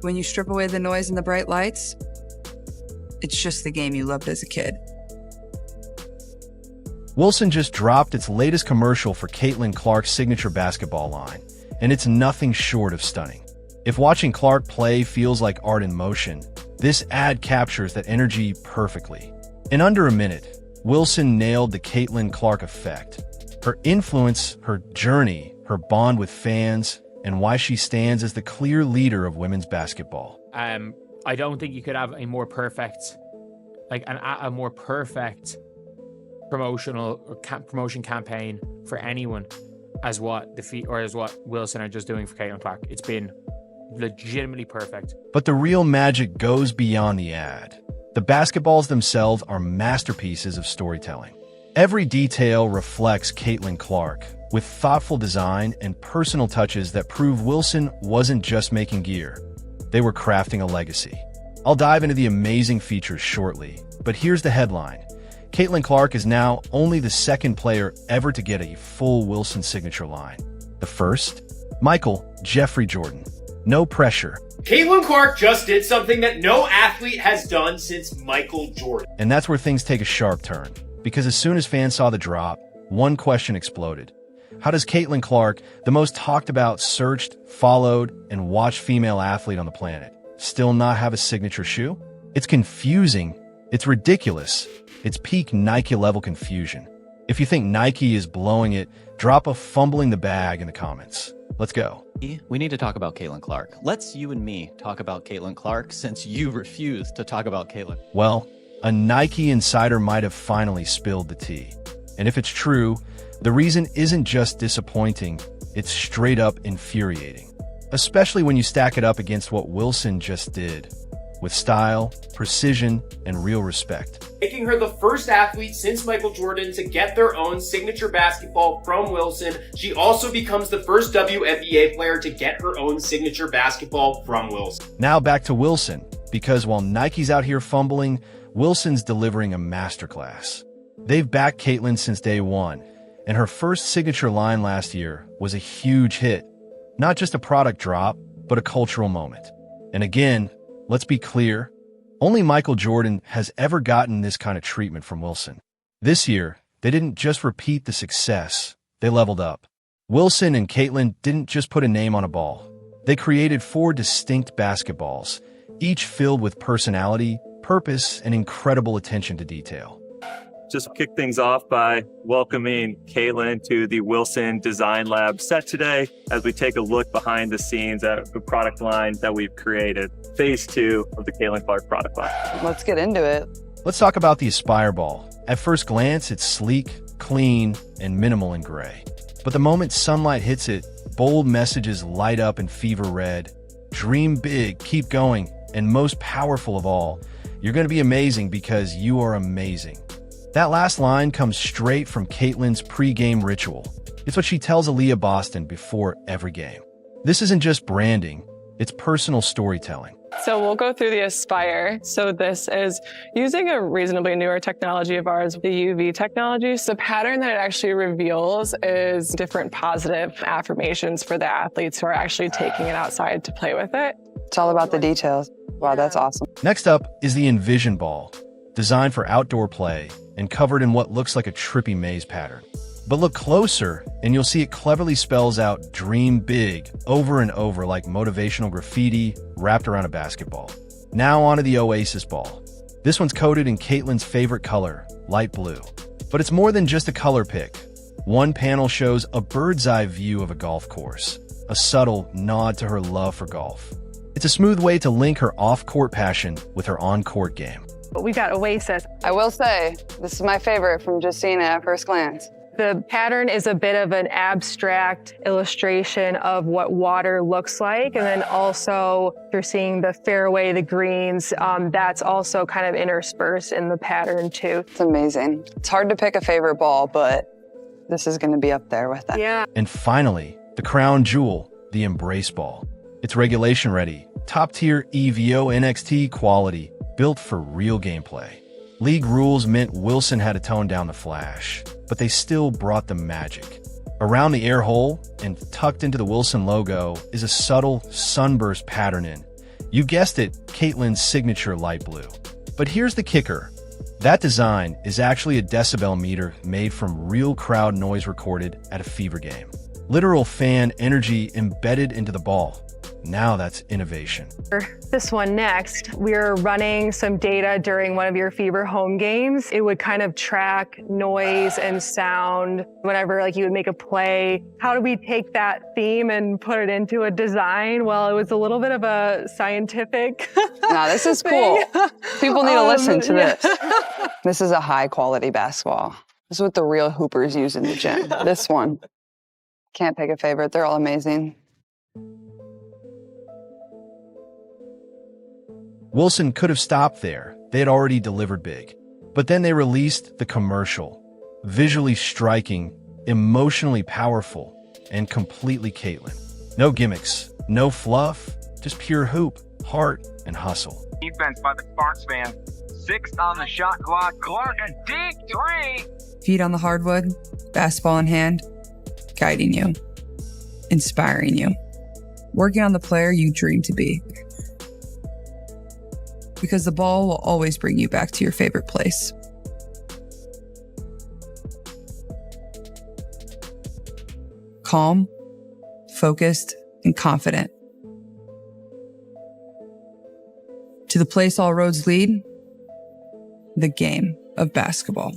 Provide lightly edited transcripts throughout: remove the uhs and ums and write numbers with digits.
When you strip away the noise and the bright lights, it's just the game you loved as a kid. Wilson just dropped its latest commercial for Caitlin Clark's signature basketball line, and it's nothing short of stunning. If watching Clark play feels like art in motion, this ad captures that energy perfectly. In under a minute, Wilson nailed the Caitlin Clark effect. Her influence, her journey, her bond with fans, and why she stands as the clear leader of women's basketball. I don't think you could have a more perfect, a more perfect promotion campaign for anyone as what Wilson are just doing for Caitlin Clark. It's been legitimately perfect. But the real magic goes beyond the ad. The basketballs themselves are masterpieces of storytelling. Every detail reflects Caitlin Clark, with thoughtful design and personal touches that prove Wilson wasn't just making gear. They were crafting a legacy. I'll dive into the amazing features shortly, but here's the headline. Caitlin Clark is now only the second player ever to get a full Wilson signature line. The first? Michael Jeffrey Jordan. No pressure. Caitlin Clark just did something that no athlete has done since Michael Jordan. And that's where things take a sharp turn, because as soon as fans saw the drop, one question exploded. How does Caitlin Clark, the most talked about, searched, followed, and watched female athlete on the planet, still not have a signature shoe? It's confusing. It's ridiculous. It's peak Nike-level confusion. If you think Nike is blowing it, drop a fumbling the bag in the comments. Let's go. We need to talk about Caitlin Clark. Let's you and me talk about Caitlin Clark since you refuse to talk about Caitlin. Well, a Nike insider might have finally spilled the tea. And if it's true, the reason isn't just disappointing, it's straight up infuriating. Especially when you stack it up against what Wilson just did, with style, precision, and real respect. Making her the first athlete since Michael Jordan to get their own signature basketball from Wilson. She also becomes the first WNBA player to get her own signature basketball from Wilson. Now back to Wilson, because while Nike's out here fumbling, Wilson's delivering a masterclass. They've backed Caitlin since day one, and her first signature line last year was a huge hit. Not just a product drop, but a cultural moment. And again, let's be clear, only Michael Jordan has ever gotten this kind of treatment from Wilson. This year, they didn't just repeat the success, they leveled up. Wilson and Caitlin didn't just put a name on a ball. They created 4 distinct basketballs, each filled with personality, purpose, and incredible attention to detail. Just kick things off by welcoming Caitlin to the Wilson Design Lab set today as we take a look behind the scenes at the product line that we've created, phase 2 of the Caitlin Clark product line. Let's get into it. Let's talk about the Aspire Ball. At first glance, it's sleek, clean, and minimal in gray. But the moment sunlight hits it, bold messages light up in fever red. Dream big, keep going, and most powerful of all, you're going to be amazing because you are amazing. That last line comes straight from Caitlin's pre-game ritual. It's what she tells Aaliyah Boston before every game. This isn't just branding, it's personal storytelling. So we'll go through the Aspire. So this is using a reasonably newer technology of ours, the UV technology. So the pattern that it actually reveals is different positive affirmations for the athletes who are actually taking it outside to play with it. It's all about the details. Wow, that's awesome. Next up is the Envision Ball, designed for outdoor play and covered in what looks like a trippy maze pattern. But look closer, and you'll see it cleverly spells out "Dream Big" over and over like motivational graffiti wrapped around a basketball. Now onto the Oasis Ball. This one's coated in Caitlin's favorite color, light blue. But it's more than just a color pick. One panel shows a bird's eye view of a golf course, a subtle nod to her love for golf. It's a smooth way to link her off-court passion with her on-court game. We got Oasis. I will say, this is my favorite from just seeing it at first glance. The pattern is a bit of an abstract illustration of what water looks like. And then also you're seeing the fairway, the greens, that's also kind of interspersed in the pattern too. It's amazing. It's hard to pick a favorite ball, but this is going to be up there with it. Yeah. And finally, the crown jewel, the Embrace Ball. It's regulation ready, top-tier EVO NXT quality, built for real gameplay. League rules meant Wilson had to tone down the flash, but they still brought the magic. Around the air hole and tucked into the Wilson logo is a subtle sunburst pattern in. You guessed it, Caitlin's signature light blue. But here's the kicker. That design is actually a decibel meter made from real crowd noise recorded at a Fever game. Literal fan energy embedded into the ball. Now that's innovation. This one next, we're running some data during one of your Fever home games. It would kind of track noise and sound whenever you would make a play. How do we take that theme and put it into a design? Well, it was a little bit of a scientific Nah, this is cool. People need to listen to this. This is a high quality basketball. This is what the real hoopers use in the gym. This one. Can't pick a favorite. They're all amazing. Wilson could have stopped there. They had already delivered big. But then they released the commercial. Visually striking, emotionally powerful, and completely Caitlin. No gimmicks, no fluff, just pure hoop, heart, and hustle. Defense by the Sparks fan. 6th on the shot clock. Clark, a deep three. Feet on the hardwood, basketball in hand, guiding you, inspiring you, working on the player you dream to be. Because the ball will always bring you back to your favorite place. Calm, focused, and confident. To the place all roads lead, the game of basketball.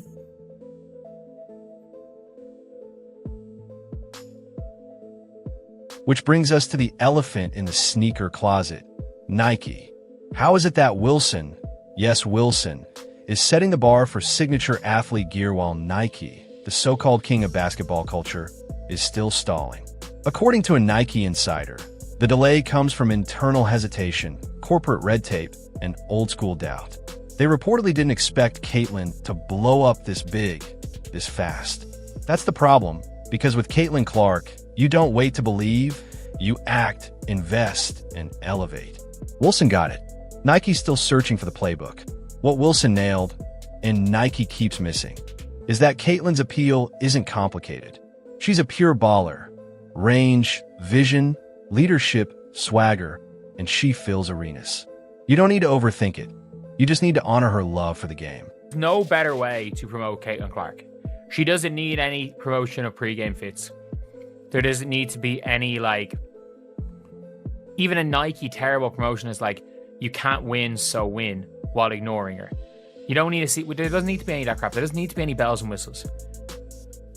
Which brings us to the elephant in the sneaker closet, Nike. How is it that Wilson, yes Wilson, is setting the bar for signature athlete gear while Nike, the so-called king of basketball culture, is still stalling? According to a Nike insider, the delay comes from internal hesitation, corporate red tape, and old-school doubt. They reportedly didn't expect Caitlin to blow up this big, this fast. That's the problem, because with Caitlin Clark, you don't wait to believe, you act, invest, and elevate. Wilson got it. Nike's still searching for the playbook. What Wilson nailed, and Nike keeps missing, is that Caitlin's appeal isn't complicated. She's a pure baller. Range, vision, leadership, swagger, and she fills arenas. You don't need to overthink it. You just need to honor her love for the game. No better way to promote Caitlin Clark. She doesn't need any promotion of pregame fits. There doesn't need to be any even a Nike terrible promotion is you can't win, so win, while ignoring her. You don't need to see, there doesn't need to be any of that crap. There doesn't need to be any bells and whistles.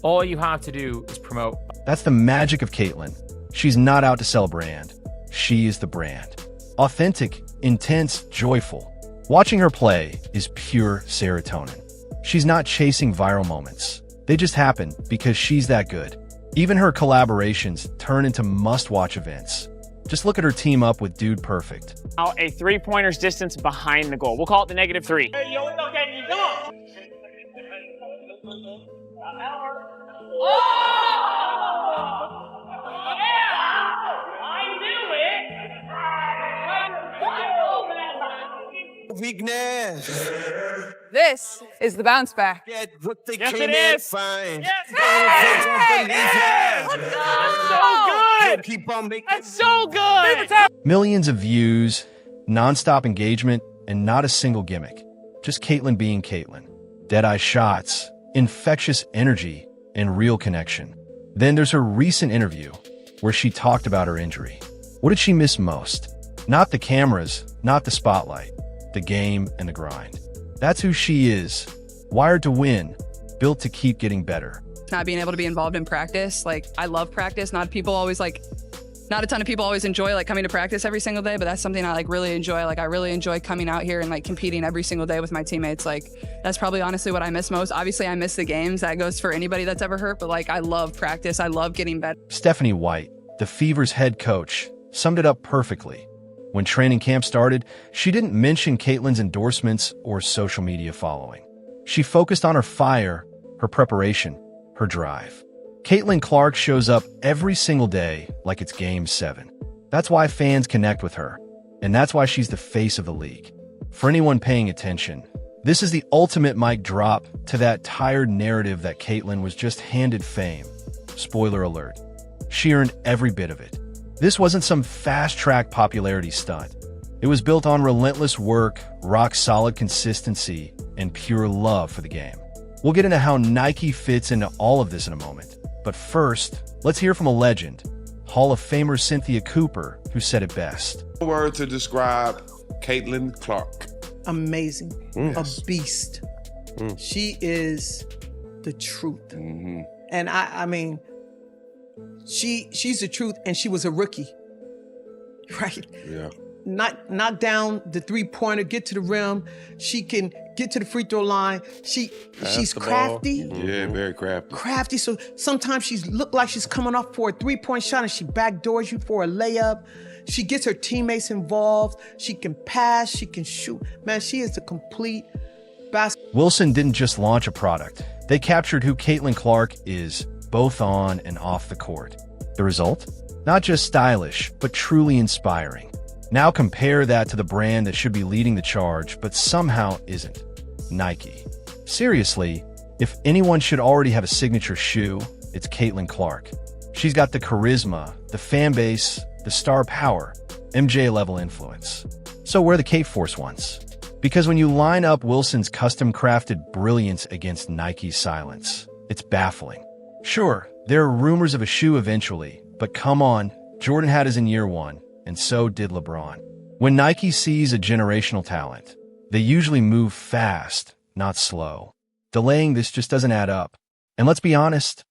All you have to do is promote. That's the magic of Caitlin. She's not out to sell a brand. She is the brand. Authentic, intense, joyful. Watching her play is pure serotonin. She's not chasing viral moments. They just happen because she's that good. Even her collaborations turn into must-watch events. Just look at her team up with Dude Perfect. Now a three-pointer's distance behind the goal. We'll call it the -3. Weakness. This is the bounce back. Yes, it is. Fine. Yes. Let's keep on making. That's so good. Millions of views, non-stop engagement, and not a single gimmick. Just Caitlin being Caitlin. Dead-eye shots, infectious energy, and real connection. Then there's her recent interview, where she talked about her injury. What did she miss most? Not the cameras, not the spotlight. The game and the grind. That's who she is. Wired to win, built to keep getting better. Not being able to be involved in practice. I love practice. Not a ton of people always enjoy coming to practice every single day, but that's something I really enjoy. I really enjoy coming out here and competing every single day with my teammates. That's probably honestly what I miss most. Obviously I miss the games. That goes for anybody that's ever hurt, but I love practice. I love getting better. Stephanie White, the Fever's head coach, summed it up perfectly. When training camp started, she didn't mention Caitlin's endorsements or social media following. She focused on her fire, her preparation, her drive. Caitlin Clark shows up every single day like it's Game 7. That's why fans connect with her, and that's why she's the face of the league. For anyone paying attention, this is the ultimate mic drop to that tired narrative that Caitlin was just handed fame. Spoiler alert. She earned every bit of it. This wasn't some fast-track popularity stunt. It was built on relentless work, rock-solid consistency, and pure love for the game. We'll get into how Nike fits into all of this in a moment. But first, let's hear from a legend, Hall of Famer Cynthia Cooper, who said it best. A word to describe Caitlin Clark. Amazing. Yes. A beast. She is the truth. Mm-hmm. And I mean, she's the truth, and she was a rookie. Right? Yeah. Knock down the three-pointer, get to the rim. She can get to the free throw line. She's crafty. Yeah, very crafty. Crafty. So sometimes she look like she's coming off for a three-point shot, and she backdoors you for a layup. She gets her teammates involved. She can pass. She can shoot. Man, she is a complete basketball. Wilson didn't just launch a product. They captured who Caitlin Clark is, both on and off the court. The result? Not just stylish, but truly inspiring. Now compare that to the brand that should be leading the charge, but somehow isn't. Nike. Seriously, if anyone should already have a signature shoe, it's Caitlin Clark. She's got the charisma, the fan base, the star power, MJ-level influence. So where are the K-Force ones? Because when you line up Wilson's custom-crafted brilliance against Nike's silence, it's baffling. Sure, there are rumors of a shoe eventually, but come on, Jordan had his in year one, and so did LeBron. When Nike sees a generational talent, they usually move fast, not slow. Delaying this just doesn't add up. And let's be honest,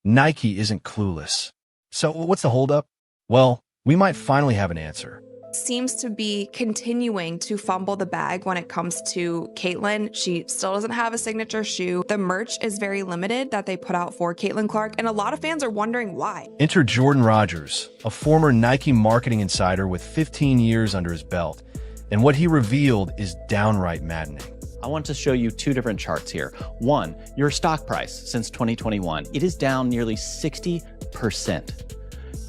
Nike isn't clueless. So what's the holdup? Well, we might finally have an answer. Seems to be continuing to fumble the bag when it comes to Caitlin. She still doesn't have a signature shoe. The merch is very limited that they put out for Caitlin Clark, and a lot of fans are wondering why. Enter Jordan Rogers, a former Nike marketing insider with 15 years under his belt, and what he revealed is downright maddening. I want to show you two different charts here. One, your stock price since 2021. It is down nearly 60%.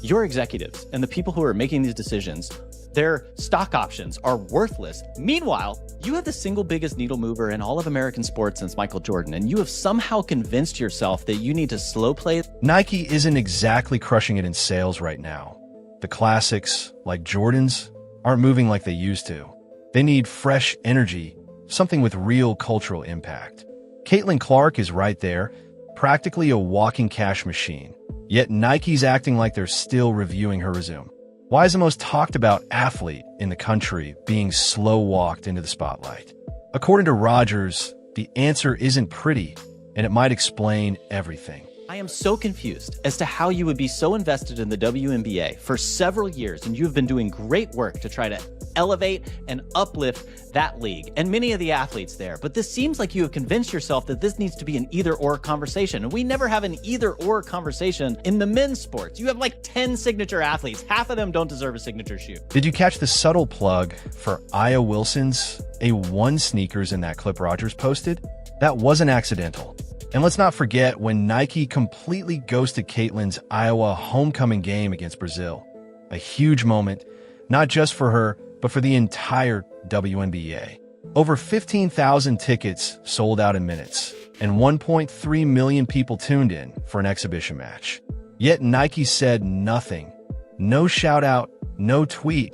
Your executives and the people who are making these decisions, their stock options are worthless. Meanwhile, you have the single biggest needle mover in all of American sports since Michael Jordan, and you have somehow convinced yourself that you need to slow play. Nike isn't exactly crushing it in sales right now. The classics, like Jordans, aren't moving like they used to. They need fresh energy, something with real cultural impact. Caitlin Clark is right there, practically a walking cash machine. Yet Nike's acting like they're still reviewing her resume. Why is the most talked about athlete in the country being slow-walked into the spotlight? According to Rogers, the answer isn't pretty, and it might explain everything. I am so confused as to how you would be so invested in the WNBA for several years, and you have been doing great work to try to elevate and uplift that league and many of the athletes there. But this seems like you have convinced yourself that this needs to be an either-or conversation. And we never have an either-or conversation in the men's sports. You have like 10 signature athletes. Half of them don't deserve a signature shoe. Did you catch the subtle plug for Aya Wilson's A1 sneakers in that clip Rogers posted? That wasn't accidental. And let's not forget when Nike completely ghosted Caitlin's Iowa homecoming game against Brazil. A huge moment, not just for her, but for the entire WNBA. Over 15,000 tickets sold out in minutes, and 1.3 million people tuned in for an exhibition match. Yet Nike said nothing. No shout-out, no tweet,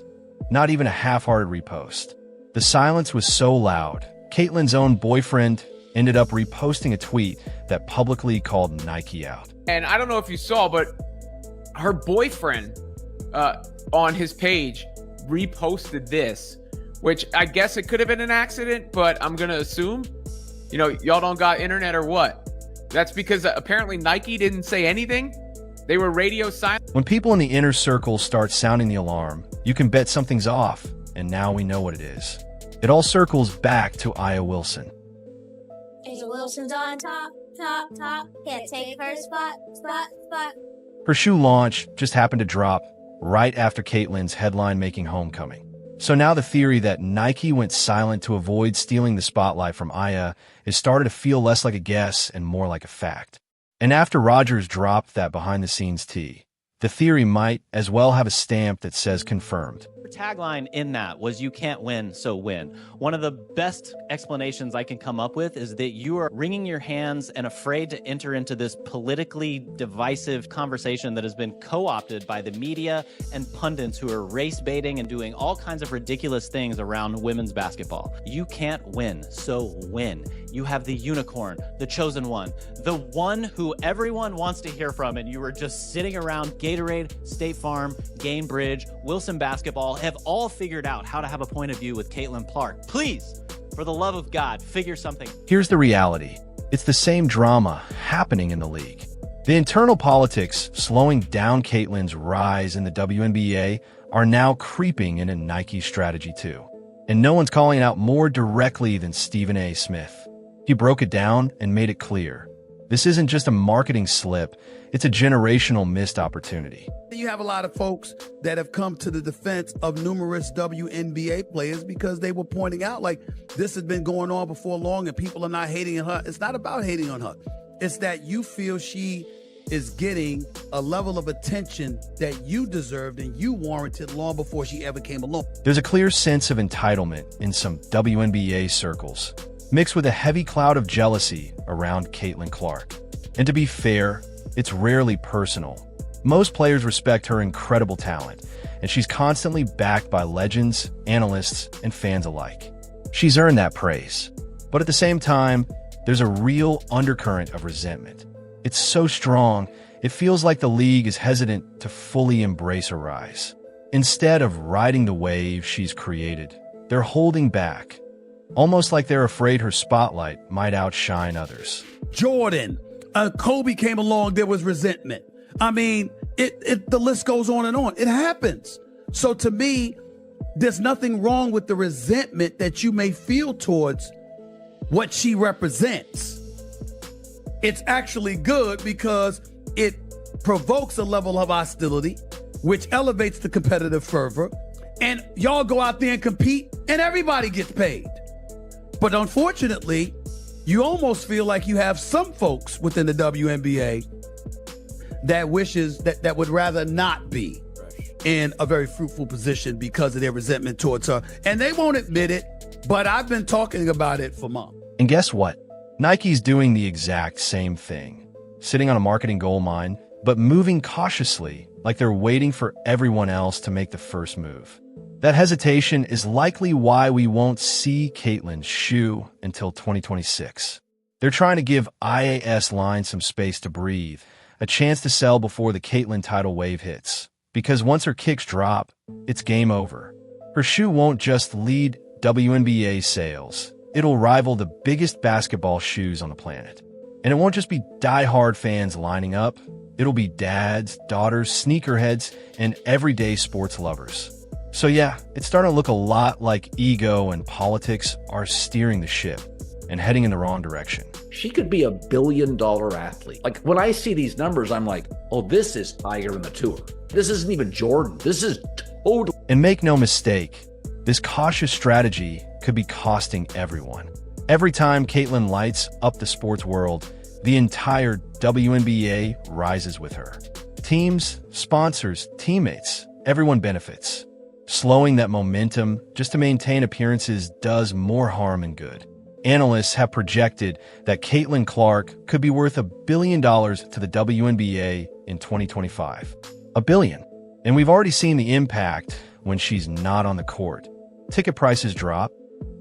not even a half-hearted repost. The silence was so loud, Caitlin's own boyfriend ended up reposting a tweet that publicly called Nike out. And I don't know if you saw, but her boyfriend on his page reposted this, which I guess it could have been an accident, but I'm going to assume, y'all don't got internet or what? That's because apparently Nike didn't say anything. They were radio silent. When people in the inner circle start sounding the alarm, you can bet something's off, and now we know what it is. It all circles back to Aya Wilson. Angel Wilson's on top, top, top. Can't take her spot. Her shoe launch just happened to drop right after Caitlin's headline-making homecoming. So now the theory that Nike went silent to avoid stealing the spotlight from Aya is starting to feel less like a guess and more like a fact. And after Rogers dropped that behind-the-scenes tea, the theory might as well have a stamp that says confirmed. tagline in that was "You can't win, so win." One of the best explanations I can come up with is that you are wringing your hands and afraid to enter into this politically divisive conversation that has been co-opted by the media and pundits who are race baiting and doing all kinds of ridiculous things around women's basketball. You can't win, so win. You have the unicorn, the chosen one, the one who everyone wants to hear from, and you were just sitting around Gatorade, State Farm, Gainbridge, Wilson Basketball, have all figured out how to have a point of view with Caitlin Clark. Please, for the love of God, figure something. Here's the reality. It's the same drama happening in the league. The internal politics slowing down Caitlin's rise in the WNBA are now creeping into Nike's strategy too. And no one's calling it out more directly than Stephen A. Smith. He broke it down and made it clear. This isn't just a marketing slip, it's a generational missed opportunity. You have a lot of folks that have come to the defense of numerous WNBA players because they were pointing out, like, this has been going on before long and people are not hating on her. It's not about hating on her. It's that you feel she is getting a level of attention that you deserved and you warranted long before she ever came along. There's a clear sense of entitlement in some WNBA circles, mixed with a heavy cloud of jealousy around Caitlin Clark. And to be fair, it's rarely personal. Most players respect her incredible talent, and she's constantly backed by legends, analysts, and fans alike. She's earned that praise. But at the same time, there's a real undercurrent of resentment. It's so strong, it feels like the league is hesitant to fully embrace her rise. Instead of riding the wave she's created, they're holding back, almost like they're afraid her spotlight might outshine others. Jordan, Kobe came along, there was resentment. I mean, the list goes on and on. It happens. So to me, there's nothing wrong with the resentment that you may feel towards what she represents. It's actually good because it provokes a level of hostility, which elevates the competitive fervor. And y'all go out there and compete and everybody gets paid. But unfortunately, you almost feel like you have some folks within the WNBA that wishes that would rather not be in a very fruitful position because of their resentment towards her. And they won't admit it, but I've been talking about it for months. And guess what? Nike's doing the exact same thing, sitting on a marketing gold mine, but moving cautiously, like they're waiting for everyone else to make the first move. That hesitation is likely why we won't see Caitlin's shoe until 2026. They're trying to give IAS line some space to breathe, a chance to sell before the Caitlin tidal wave hits. Because once her kicks drop, it's game over. Her shoe won't just lead WNBA sales. It'll rival the biggest basketball shoes on the planet. And it won't just be die-hard fans lining up. It'll be dads, daughters, sneakerheads, and everyday sports lovers. So yeah, it's starting to look a lot like ego and politics are steering the ship and heading in the wrong direction. She could be $1 billion athlete. Like, when I see these numbers, I'm like, oh, this is Tiger in the Tour. This isn't even Jordan. This is totally... And make no mistake, this cautious strategy could be costing everyone. Every time Caitlin lights up the sports world, the entire WNBA rises with her. Teams, sponsors, teammates, everyone benefits. Slowing that momentum just to maintain appearances does more harm than good. Analysts have projected that Caitlin Clark could be worth $1 billion to the WNBA in 2025. $1 billion. And we've already seen the impact when she's not on the court. Ticket prices drop,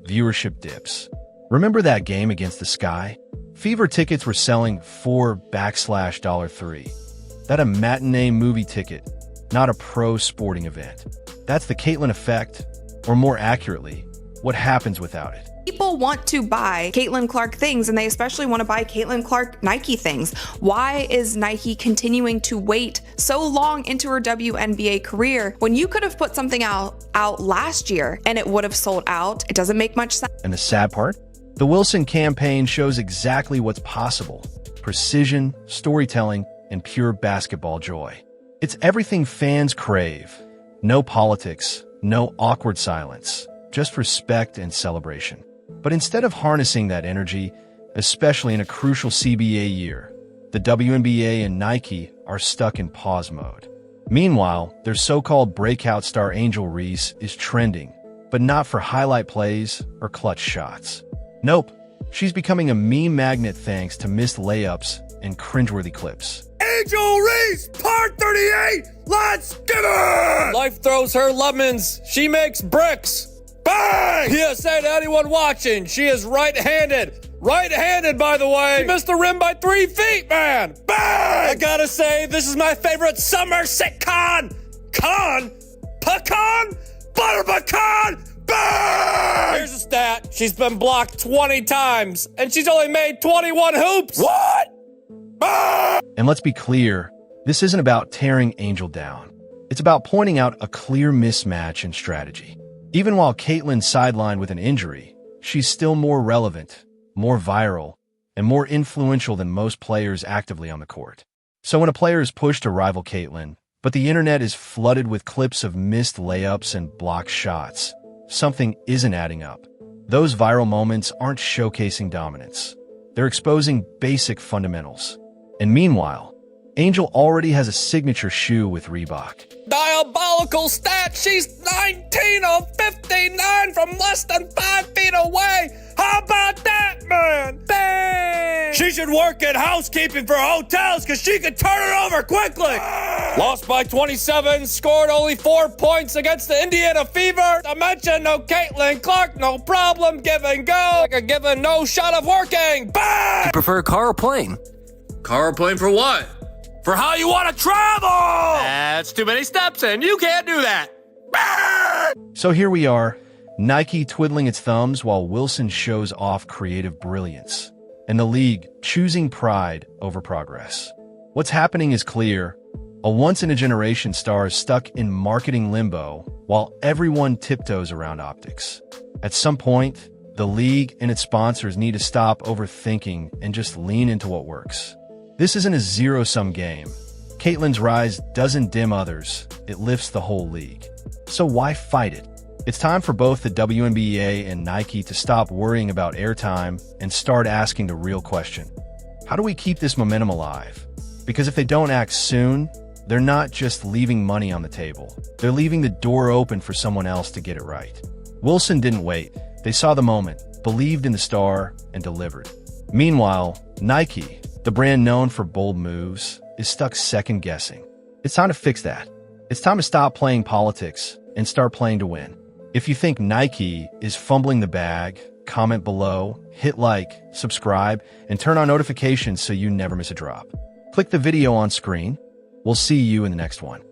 viewership dips. Remember that game against the Sky? Fever tickets were selling $4/$3. That's a matinee movie ticket, not a pro sporting event. That's the Caitlin effect, or more accurately, what happens without it. People want to buy Caitlin Clark things, and they especially want to buy Caitlin Clark Nike things. Why is Nike continuing to wait so long into her WNBA career when you could have put something out last year and it would have sold out? It doesn't make much sense. And the sad part? The Wilson campaign shows exactly what's possible. Precision, storytelling, and pure basketball joy. It's everything fans crave. No politics, no awkward silence, just respect and celebration. But instead of harnessing that energy, especially in a crucial CBA year, the WNBA and Nike are stuck in pause mode. Meanwhile, their so-called breakout star Angel Reese is trending, but not for highlight plays or clutch shots. Nope, she's becoming a meme magnet thanks to missed layups and cringeworthy clips. Angel Reese, part 38, let's get it! Life throws her lemons, she makes bricks. Bang! PSA to anyone watching, she is right-handed. Right-handed, by the way. She missed the rim by 3 feet, man. Bang! I gotta say, this is my favorite summer sitcom. Pecan? Butter pecan? Bang! Here's a stat. She's been blocked 20 times, and she's only made 21 hoops. What? Bang! And let's be clear, this isn't about tearing Angel down. It's about pointing out a clear mismatch in strategy. Even while Caitlyn's sidelined with an injury, she's still more relevant, more viral, and more influential than most players actively on the court. So when a player is pushed to rival Caitlyn, but the internet is flooded with clips of missed layups and blocked shots, something isn't adding up. Those viral moments aren't showcasing dominance. They're exposing basic fundamentals. And meanwhile, Angel already has a signature shoe with Reebok. Diabolical stat, she's 19 of 59 from less than 5 feet away. How about that, man? Bang! She should work at housekeeping for hotels because she could turn it over quickly. Lost by 27, scored only 4 points against the Indiana Fever. I mentioned no Caitlin Clark, no problem, give and go. Like a given no shot of working. Bang! You prefer car or plane? Car or plane for what? For how you want to travel! That's too many steps and you can't do that. Bang! So here we are, Nike twiddling its thumbs while Wilson shows off creative brilliance, and the league choosing pride over progress. What's happening is clear. A once-in-a-generation star is stuck in marketing limbo while everyone tiptoes around optics. At some point, the league and its sponsors need to stop overthinking and just lean into what works. This isn't a zero-sum game. Caitlyn's rise doesn't dim others, it lifts the whole league. So why fight it? It's time for both the WNBA and Nike to stop worrying about airtime and start asking the real question. How do we keep this momentum alive? Because if they don't act soon, they're not just leaving money on the table. They're leaving the door open for someone else to get it right. Wilson didn't wait. They saw the moment, believed in the star, and delivered. Meanwhile, Nike, the brand known for bold moves, is stuck second-guessing. It's time to fix that. It's time to stop playing politics and start playing to win. If you think Nike is fumbling the bag, comment below, hit like, subscribe, and turn on notifications so you never miss a drop. Click the video on screen. We'll see you in the next one.